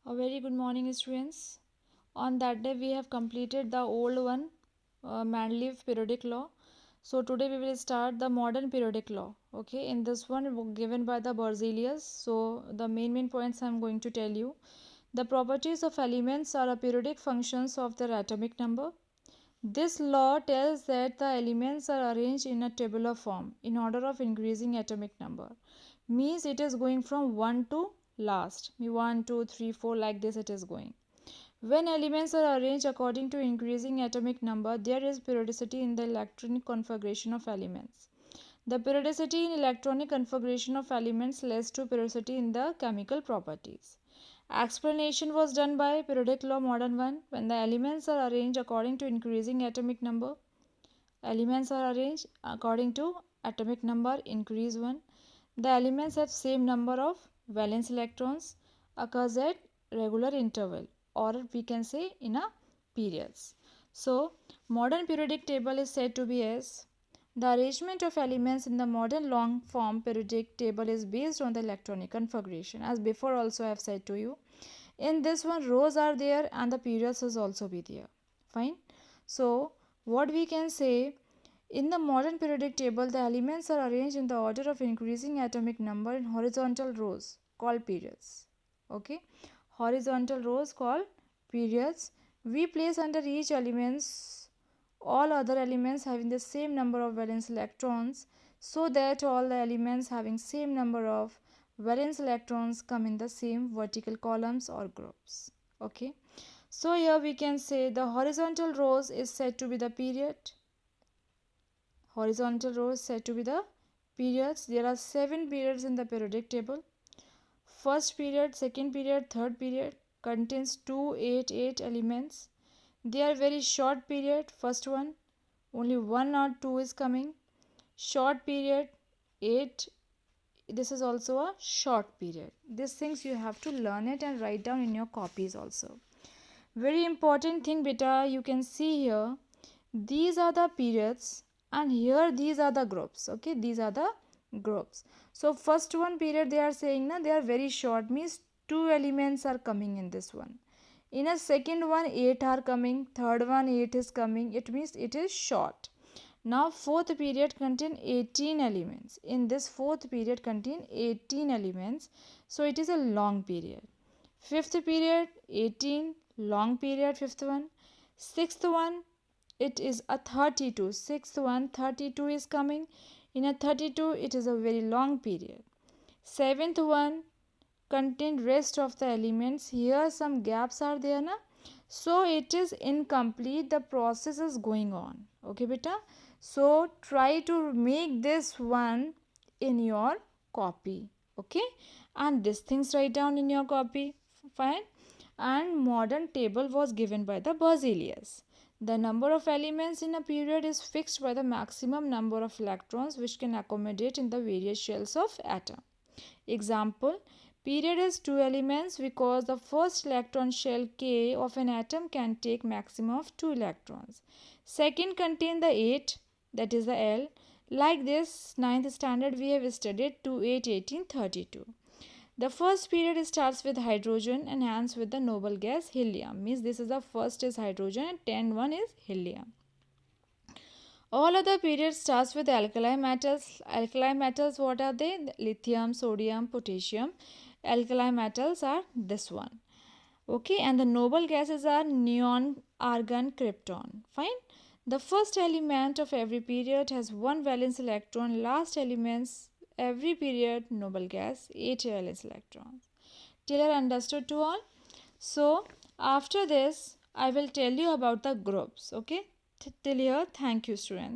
A very good morning, students. On that day, we have completed the old one, Mendeleev periodic law. So today we will start the modern periodic law. Okay, in this one given by the Berzelius. So the main points I am going to tell you. The properties of elements are a periodic functions of their atomic number. This law tells that the elements are arranged in a tabular form in order of increasing atomic number. Means it is going from 1 to last. 1, 2, 3, 4 like this it is going. When elements are arranged according to increasing atomic number, there is periodicity in the electronic configuration of elements. The periodicity in electronic configuration of elements leads to periodicity in the chemical properties. Explanation was done by periodic law modern one. When the elements are arranged according to increasing atomic number, elements are arranged according to atomic number increase 1. The elements have same number of valence electrons occurs at regular interval, or we can say in a periods. So modern periodic table is said to be as the arrangement of elements in the modern long form periodic table is based on the electronic configuration, as before also I have said to you. In this one rows are there and the periods is also be there. Fine. So what we can say, in the modern periodic table, the elements are arranged in the order of increasing atomic number in horizontal rows called periods. Okay, horizontal rows called periods. We place under each elements all other elements having the same number of valence electrons, so that all the elements having same number of valence electrons come in the same vertical columns or groups. Okay, so here we can say the horizontal rows is said to be the period. Horizontal row is said to be the periods. There are 7 periods in the periodic table. First period, second period, third period contains 2, 8, 8 elements. They are very short period. First one, only 1 or 2 is coming. Short period, 8. This is also a short period. These things you have to learn it and write down in your copies also. Very important thing beta, you can see here, these are the periods and here these are the groups. Okay, these are the groups. So first one period they are saying na, they are very short, means 2 elements are coming in this one. In a second one 8 are coming, third one 8 is coming, it means it is short. Now fourth period contain 18 elements. In this fourth period contain 18 elements, so it is a long period. Fifth period 18, long period fifth one. Sixth one, it is a 32. Sixth one 32 is coming. In a 32 it is a very long period. Seventh one contain rest of the elements. Here some gaps are there na, so it is incomplete, the process is going on. Okay beta, so try to make this one in your copy. Okay, and these things write down in your copy. Fine. And modern table was given by the Berzelius. The number of elements in a period is fixed by the maximum number of electrons which can accommodate in the various shells of atom. Example, period is 2 elements because the first electron shell K of an atom can take maximum of 2 electrons. Second contain the 8, that is the L. Like this, 9th standard we have studied 2, 8, 18, 32. The first period starts with hydrogen and ends with the noble gas helium. Means this is the first is hydrogen and 10 one is helium. All other periods starts with alkali metals. Alkali metals, what are they? Lithium, sodium, potassium. Alkali metals are this one. Okay, and the noble gases are neon, argon, krypton. Fine. The first element of every period has one valence electron. Last elements every period noble gas 8 valence electrons. Till you understood to all? So after this I will tell you about the groups. Okay, till here, thank you students.